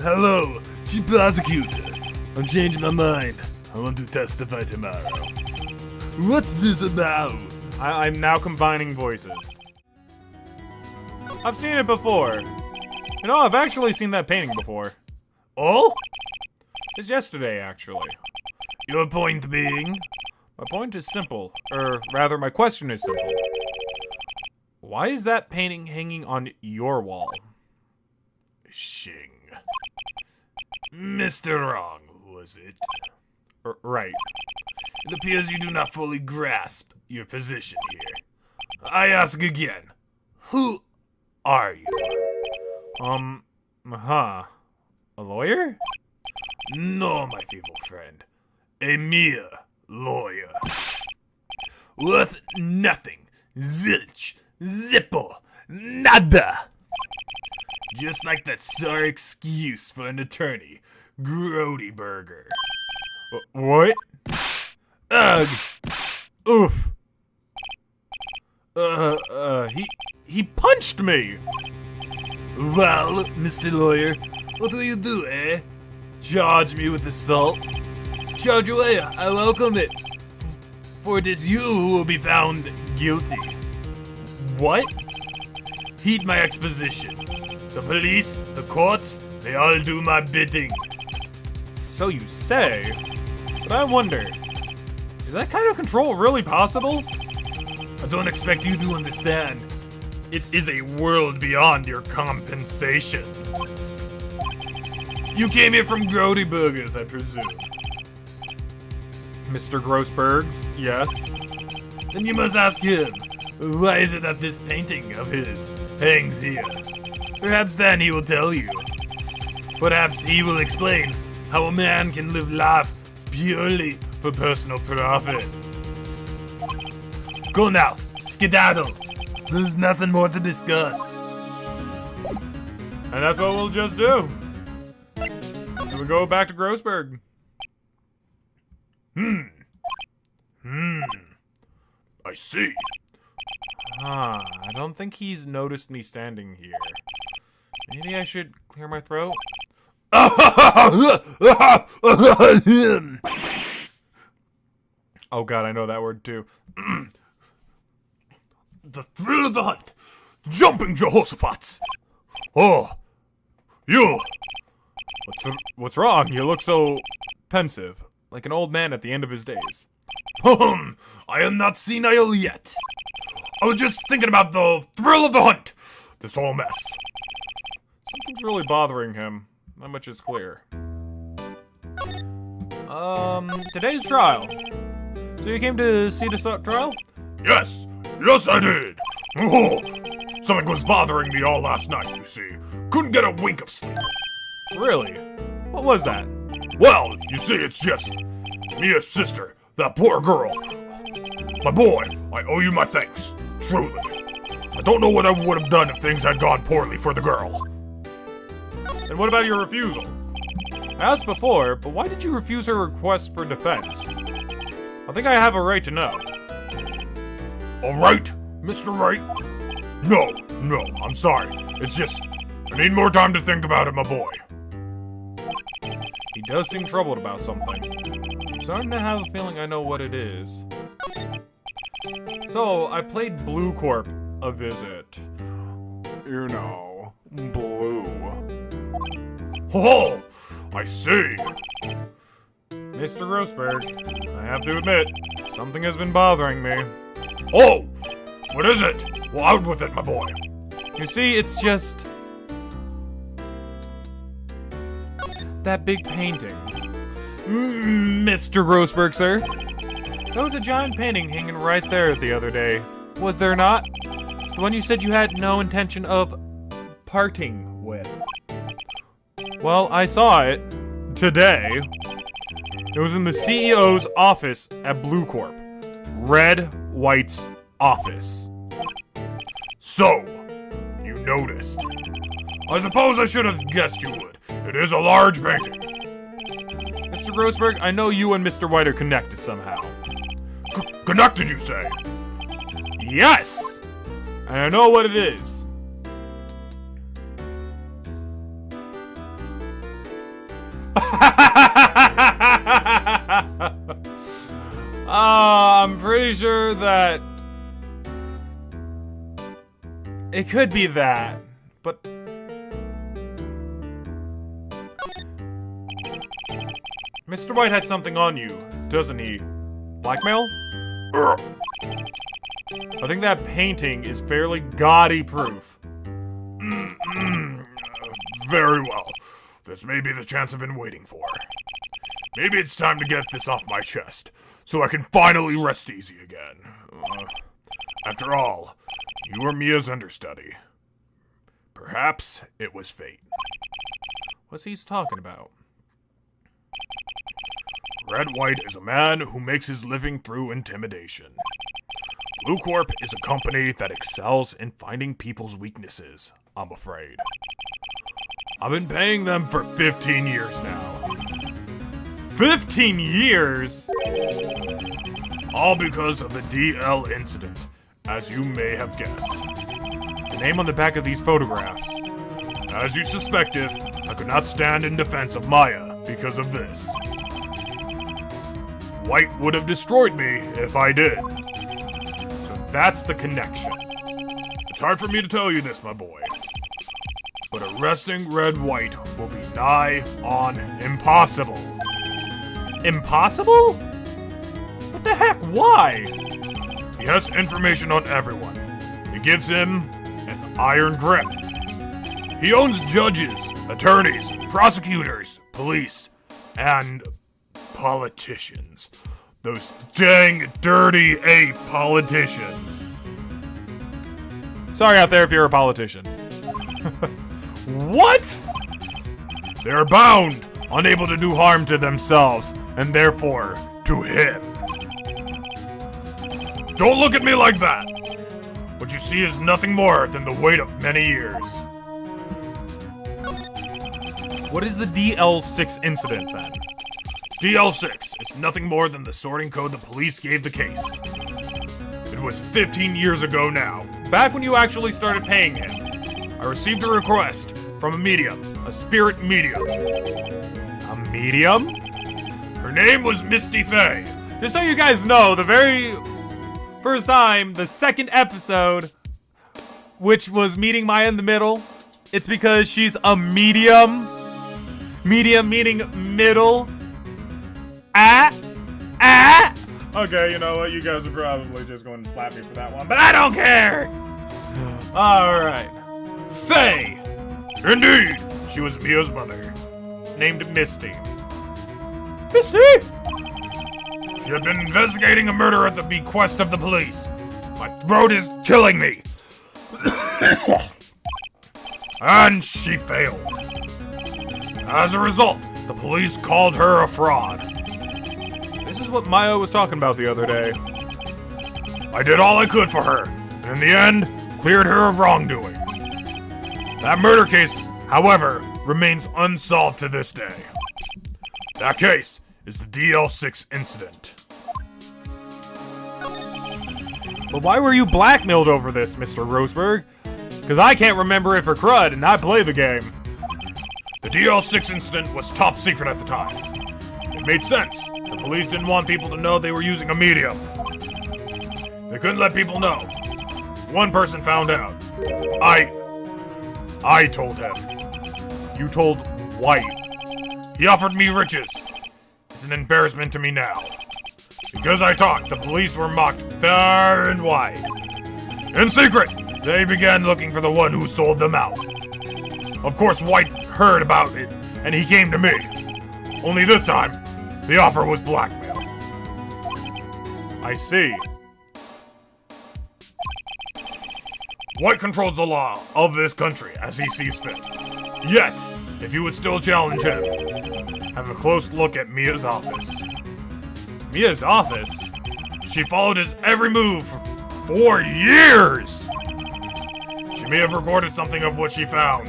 Hello, Chief Prosecutor. I'm changing my mind. I want to testify tomorrow. What's this about? I'm now combining voices. I've seen it before. You know, I've actually seen that painting before. Oh? It's yesterday, actually. Your point being? My point is simple. Or rather, my question is simple. Why is that painting hanging on your wall? Shing. Mr. Wrong, was it? Right. It appears you do not fully grasp your position here. I ask again. Who are you? A lawyer? No, my feeble friend. A mere lawyer. Worth nothing. Zilch. Zippo. Nada. Just like that sorry excuse for an attorney. Grody Burger. What? Ugh. Oof. He punched me! Well, Mr. Lawyer, what will you do, eh? Charge me with assault? Charge away, I welcome it. For it is you who will be found guilty. What? Heed my exposition. The police, the courts, they all do my bidding. So you say, but I wonder, is that kind of control really possible? I don't expect you to understand. It is a world beyond your compensation. You came here from Grody Burgers, I presume. Mr. Grossberg's, yes. Then you must ask him, why is it that this painting of his hangs here? Perhaps then he will tell you. Perhaps he will explain how a man can live life purely for personal profit. Go now, skedaddle. There's nothing more to discuss. And that's what we'll just do. And we go back to Grossberg. I see. I don't think he's noticed me standing here. Maybe I should clear my throat? Oh god, I know that word too. The thrill of the hunt. Jumping Jehoshaphat's. Oh, you. What's wrong? You look so pensive, like an old man at the end of his days. I am not senile yet. I was just thinking about the thrill of the hunt. This whole mess. Something's really bothering him. That much is clear. Today's trial. So you came to see this trial? Yes, yes I did. Oh, something was bothering me all last night, you see. Couldn't get a wink of sleep. Really? What was that? Well, you see, it's just Mia's sister, that poor girl. My boy, I owe you my thanks, truly. I don't know what I would have done if things had gone poorly for the girl. And what about your refusal? I asked before, but why did you refuse her request for defense? I think I have a right to know. A right, Mr. Wright? No, I'm sorry. It's just, I need more time to think about it, my boy. He does seem troubled about something. I'm starting to have a feeling I know what it is. So, I played Blue Corp a visit. You know, blue. Oh, I see. Mr. Grossberg, I have to admit, something has been bothering me. Oh, what is it? Well, out with it, my boy. You see, it's just that big painting. Mr. Grossberg, sir. There was a giant painting hanging right there the other day. Was there not? The one you said you had no intention of parting with. Well, I saw it today. It was in the CEO's office at Blue Corp. Red White's office. So, you noticed. I suppose I should have guessed you would. It is a large painting. Mr. Grossberg, I know you and Mr. White are connected somehow. Connected, you say? Yes! And I know what it is. I'm pretty sure that it could be that, but Mr. White has something on you, doesn't he? Blackmail? I think that painting is fairly gaudy proof. Very well. This may be the chance I've been waiting for. Maybe it's time to get this off my chest, so I can finally rest easy again. After all, you were Mia's understudy. Perhaps it was fate. What's he talking about? Red White is a man who makes his living through intimidation. Blue Corp is a company that excels in finding people's weaknesses, I'm afraid. I've been paying them for 15 years now. 15 years? All because of the DL incident, as you may have guessed. The name on the back of these photographs. As you suspected, I could not stand in defense of Maya because of this. White would have destroyed me if I did. So that's the connection. It's hard for me to tell you this, my boy. But arresting Red White will be nigh on impossible. Impossible? What the heck? Why? He has information on everyone. It gives him an iron grip. He owns judges, attorneys, prosecutors, police, and politicians. Those dang dirty ape politicians. Sorry out there if you're a politician. What? They are bound, unable to do harm to themselves, and therefore to him. Don't look at me like that! What you see is nothing more than the weight of many years. What is the DL6 incident then? DL6 is nothing more than the sorting code the police gave the case. It was 15 years ago now. Back when you actually started paying him. I received a request from a medium, a spirit medium. A medium? Her name was Misty Faye. Just so you guys know, the very first time, the second episode, which was meeting Maya in the middle, it's because she's a medium. Medium meaning middle. Okay, you know what? You guys are probably just going to slap me for that one, but I don't care! Alright. Faye! Indeed! She was Mia's mother, named Misty. Misty! She had been investigating a murder at the bequest of the police. My throat is killing me! And she failed. As a result, the police called her a fraud. This is what Maya was talking about the other day. I did all I could for her, and in the end, cleared her of wrongdoing. That murder case, however, remains unsolved to this day. That case is the DL6 incident. But why were you blackmailed over this, Mr. Roseberg? Because I can't remember it for crud, and I play the game. The DL6 incident was top secret at the time. It made sense. The police didn't want people to know they were using a medium. They couldn't let people know. One person found out. I told him. You told White. He offered me riches. It's an embarrassment to me now. Because I talked, the police were mocked far and wide. In secret, they began looking for the one who sold them out. Of course, White heard about it, and he came to me. Only this time, the offer was blackmail. I see. White controls the law of this country as he sees fit. Yet, if you would still challenge him, have a close look at Mia's office. Mia's office? She followed his every move for 4 years! She may have recorded something of what she found.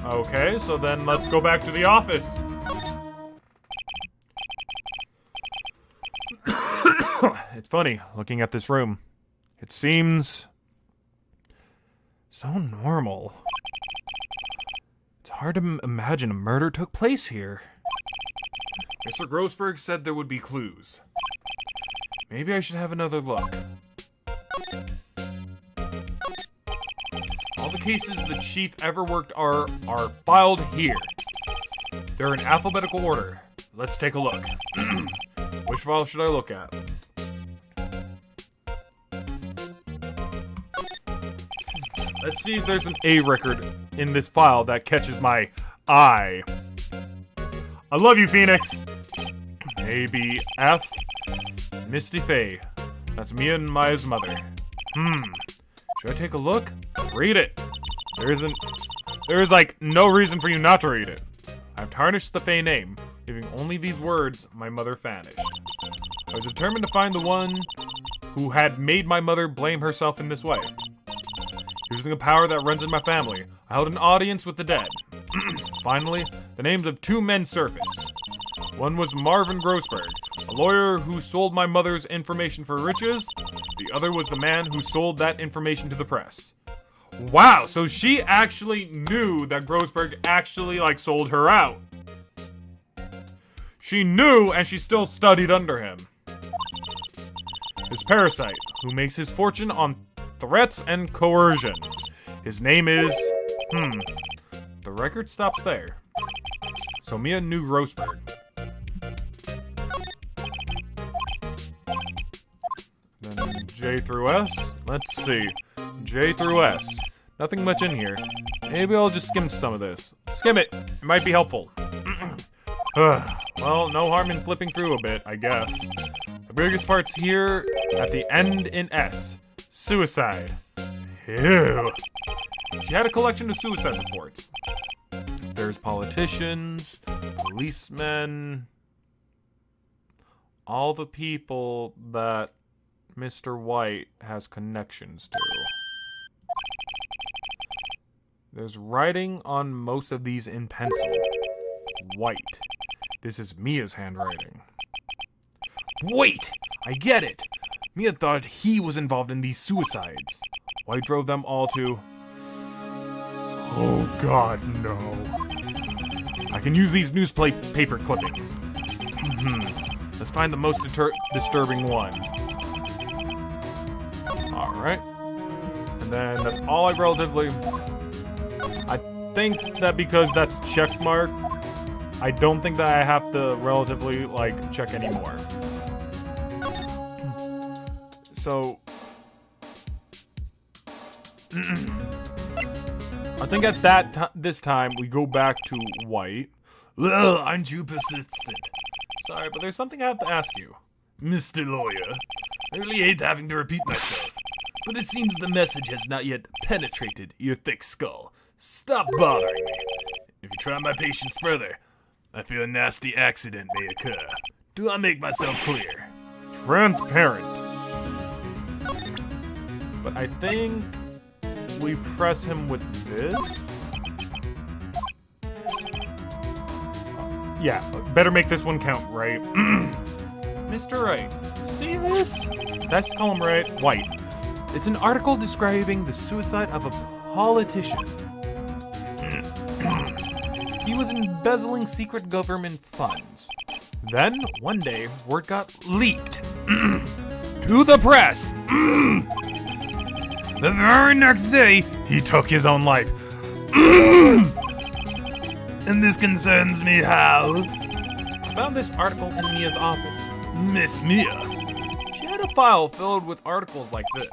Okay, so then let's go back to the office. It's funny, looking at this room. It seems so normal. It's Hard to imagine a murder took place here. Mr. Grossberg said there would be clues. Maybe I should have another look. All the cases the chief ever worked are filed here. They're in alphabetical order. Let's take a look. Which file should I look at? Let's see if there's an A record in this file that catches my eye. I love you, Phoenix. A, B, F. Misty Faye. That's Mia and Maya's mother. Should I take a look? Read it. There is like no reason for you not to read it. I've tarnished the Faye name, leaving only these words, my mother vanished. I was determined to find the one who had made my mother blame herself in this way. Using a power that runs in my family, I held an audience with the dead. Finally, the names of two men surfaced. One was Marvin Grossberg, a lawyer who sold my mother's information for riches. The other was the man who sold that information to the press. Wow, so she actually knew that Grossberg actually, sold her out. She knew, and she still studied under him. This parasite, who makes his fortune on threats and coercion. His name is... The record stops there. So Mia knew Grossberg. Then J through S. Let's see. J through S. Nothing much in here. Maybe I'll just skim some of this. Skim it. It might be helpful. Well, no harm in flipping through a bit, I guess. The biggest part's here at the end in S. Suicide. Ew. She had a collection of suicide reports. There's politicians, policemen, all the people that Mr. White has connections to. There's writing on most of these in pencil. White. This is Mia's handwriting. Wait! I get it! Mia thought he was involved in these suicides. White drove them all to... Oh god, no. I can use these newspaper clippings. Let's find the most disturbing one. Alright. And then that's all I relatively... I think that because that's check mark, I don't think that I have to relatively, check anymore. So... I think at this time, we go back to White. Well, aren't you persistent? Sorry, but there's something I have to ask you. Mr. Lawyer, I really hate having to repeat myself, but it seems the message has not yet penetrated your thick skull. Stop bothering me. If you try my patience further, I fear a nasty accident may occur. Do I make myself clear? Transparent. But I think we press him with this. Yeah, better make this one count, right? Mr. Wright, see this? That's column right, White. It's an article describing the suicide of a politician. He was embezzling secret government funds. Then, one day, word got leaked to the press. The very next day, he took his own life. And this concerns me how? I found this article in Mia's office. Miss Mia. She had a file filled with articles like this.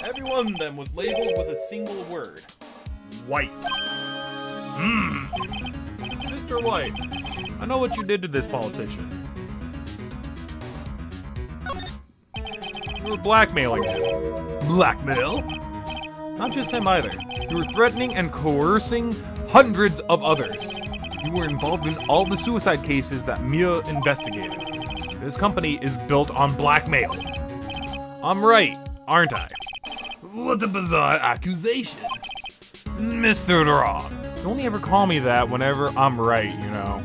Every one of them was labeled with a single word. White. Mr. White, I know what you did to this politician. You were blackmailing him. Blackmail? Not just him either. You were threatening and coercing hundreds of others. You were involved in all the suicide cases that Mia investigated. This company is built on blackmail. I'm right, aren't I? What a bizarre accusation. Mr. Wrong. You only ever call me that whenever I'm right, you know.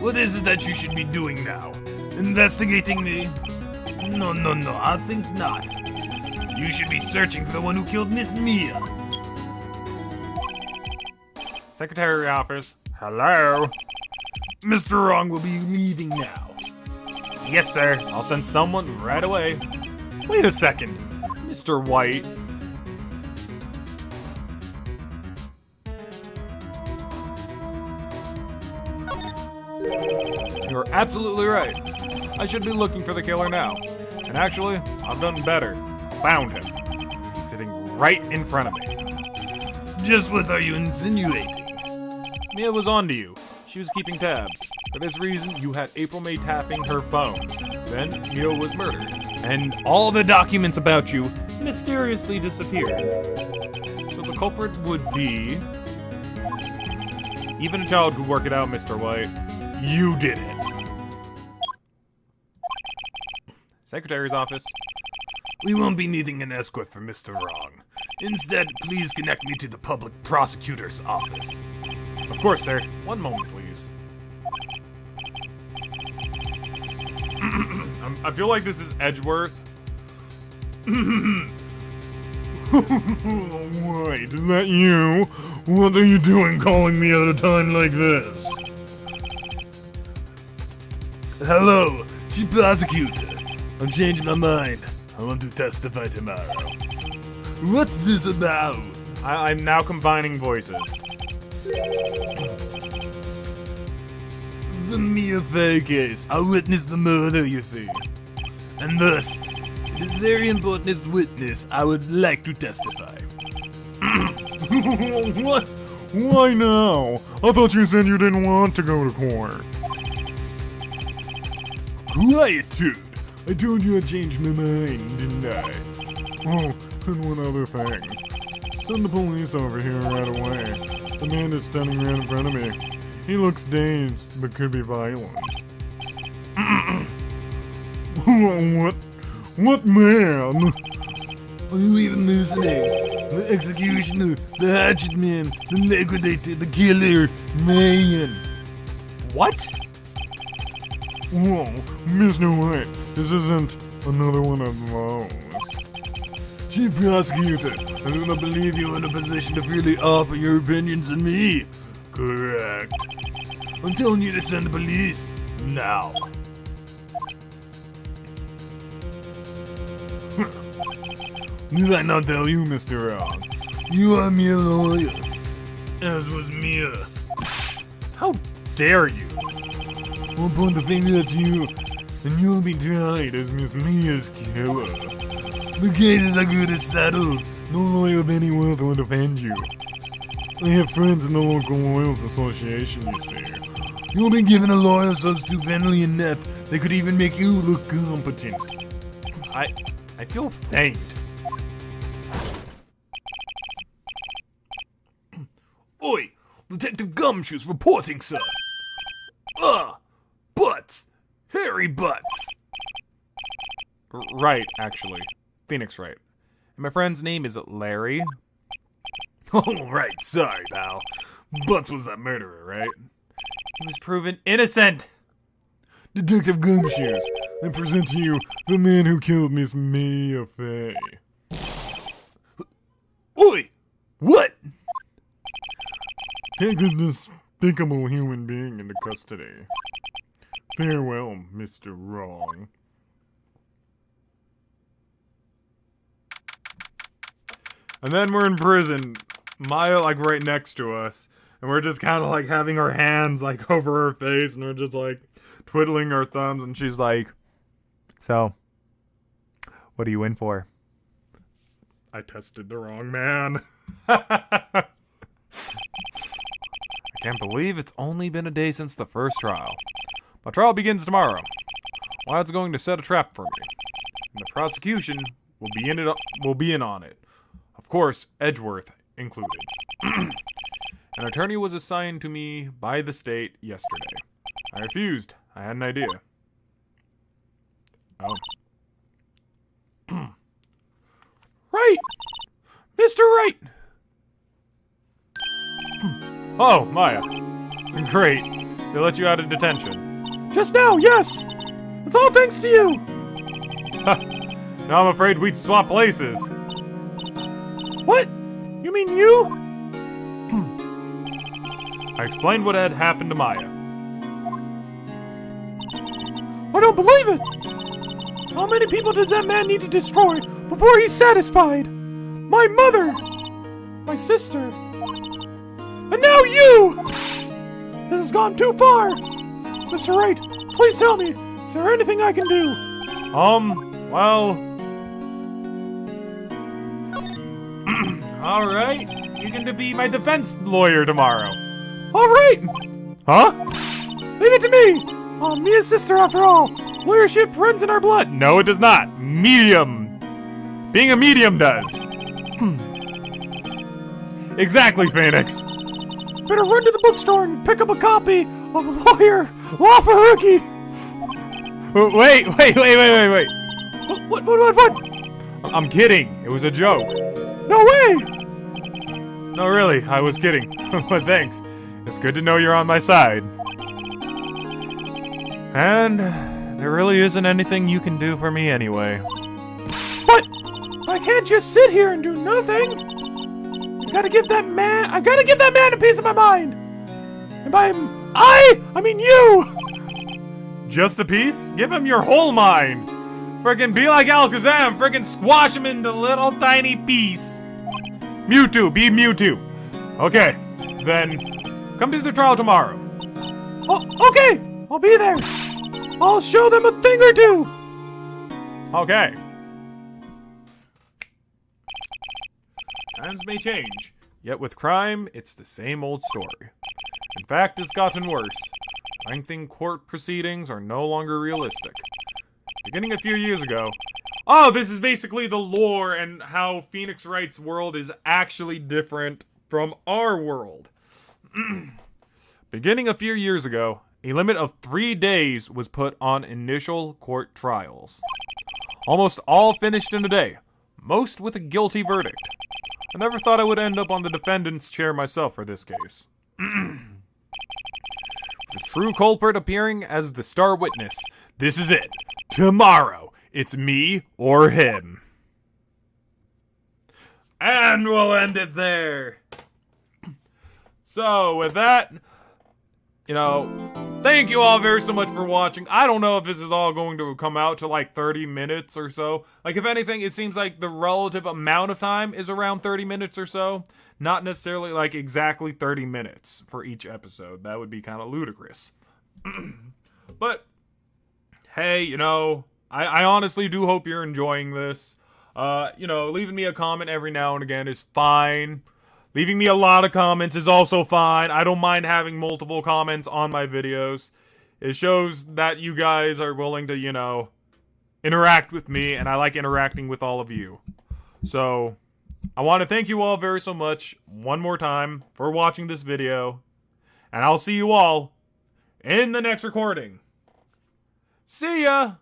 What is it that you should be doing now? Investigating me? No, I think not. You should be searching for the one who killed Miss Mia. Secretary office. Hello? Mr. Wrong will be leaving now. Yes, sir. I'll send someone right away. Wait a second. Mr. White. You're absolutely right. I should be looking for the killer now. And actually, I've done better. Found him. He's sitting right in front of me. Just what are you insinuating? Mia was onto you. She was keeping tabs. For this reason, you had April May tapping her phone. Then, Mia was murdered. And all the documents about you mysteriously disappeared. So the culprit would be... Even a child could work it out, Mr. White. You did it. Secretary's office. We won't be needing an escort for Mr. Wrong. Instead, please connect me to the public prosecutor's office. Of course, sir. One moment, please. I feel like this is Edgeworth. Wait, is that you? What are you doing calling me at a time like this? Hello, Chief Prosecutor. I'm changing my mind. I want to testify tomorrow. What's this about? I'm now combining voices. The Mia Fey case. I witnessed the murder, you see. And thus, it is very important as witness I would like to testify. What? Why now? I thought you said you didn't want to go to court. Quietude! I told you I changed my mind, didn't I? Oh, and one other thing. Send the police over here right away. The man is standing right in front of me. He looks dazed, but could be violent. What man? Are you even listening? The executioner, the hatchet man, the liquidator, the killer, man. What? Whoa, Mr. White, this isn't another one of those. Chief Prosecutor, I do not believe you're in a position to freely offer your opinions on me. Correct. I'm telling you to send the police now. Did I not tell you, Mr. Wrong? You are Mia lawyer, as was Mia. How dare you? I'll point the finger at you, and you'll be tried as Miss Mia's killer. The case is as good as settled. No lawyer of any worth will defend you. I have friends in the local lawyers association, you see. You'll be given a lawyer so stupendly inept they could even make you look competent. I feel faint. Oi! Detective Gumshoe's reporting, sir! Butts! Hairy butts! Right, actually. Phoenix Wright. And my friend's name is Larry. Oh, right, sorry, pal. Butts was that murderer, right? He was proven innocent! Detective Gumshoes, I present to you the man who killed Miss Mia Fey. Oi! What? Take this despicable human being into custody. Farewell, Mr. Wrong. And then we're in prison, Maya like right next to us, and we're just kind of like having our hands like over her face, and we're just like twiddling our thumbs, and she's like, "So, what are you in for?" I tested the wrong man. I can't believe it's only been a day since the first trial. My trial begins tomorrow. Wyatt's going to set a trap for me, and the prosecution will be in on it. Of course, Edgeworth included. An attorney was assigned to me by the state yesterday. I refused. I had an idea. Oh. Right! Mr. Wright! Oh, Maya. Great. They let you out of detention. Just now, yes! It's all thanks to you! Now I'm afraid we'd swap places. What? You mean you? I explained what had happened to Maya. I don't believe it! How many people does that man need to destroy before he's satisfied? My mother! My sister! And now you! This has gone too far! Mr. Wright, please tell me, is there anything I can do? Well... Alright, you can be my defense lawyer tomorrow. Alright! Huh? Leave it to me! I'm Mia's sister after all. Lawyership runs in our blood. No, it does not. Medium. Being a medium does. Exactly, Phoenix. Better run to the bookstore and pick up a copy of Lawyer Law for Rookie. Wait. What? I'm kidding. It was a joke. No way! No, really, I was kidding. But thanks. It's good to know you're on my side. And there really isn't anything you can do for me anyway. But I can't just sit here and do nothing. I gotta give that man a piece of my mind. And by I mean you. Just a piece? Give him your whole mind. Frickin' be like Alakazam, frickin' squash him into little tiny piece. Mewtwo, be Mewtwo. Okay, then come to the trial tomorrow. Oh, okay, I'll be there. I'll show them a thing or two. Okay. Times may change, yet with crime, it's the same old story. In fact, it's gotten worse. Lengthening court proceedings are no longer realistic. Beginning a few years ago... Oh, this is basically the lore and how Phoenix Wright's world is actually different from our world. Beginning a few years ago, a limit of 3 days was put on initial court trials. Almost all finished in a day, most with a guilty verdict. I never thought I would end up on the defendant's chair myself for this case. The true culprit appearing as the star witness. This is it. Tomorrow, it's me or him. And we'll end it there. So, with that, thank you all very so much for watching. I don't know if this is all going to come out to like 30 minutes or so. Like, if anything, it seems like the relative amount of time is around 30 minutes or so. Not necessarily like exactly 30 minutes for each episode. That would be kind of ludicrous. But, hey, I honestly do hope you're enjoying this. Leaving me a comment every now and again is fine. Leaving me a lot of comments is also fine. I don't mind having multiple comments on my videos. It shows that you guys are willing to, interact with me, and I like interacting with all of you. So, I want to thank you all very so much one more time for watching this video. And I'll see you all in the next recording. See ya!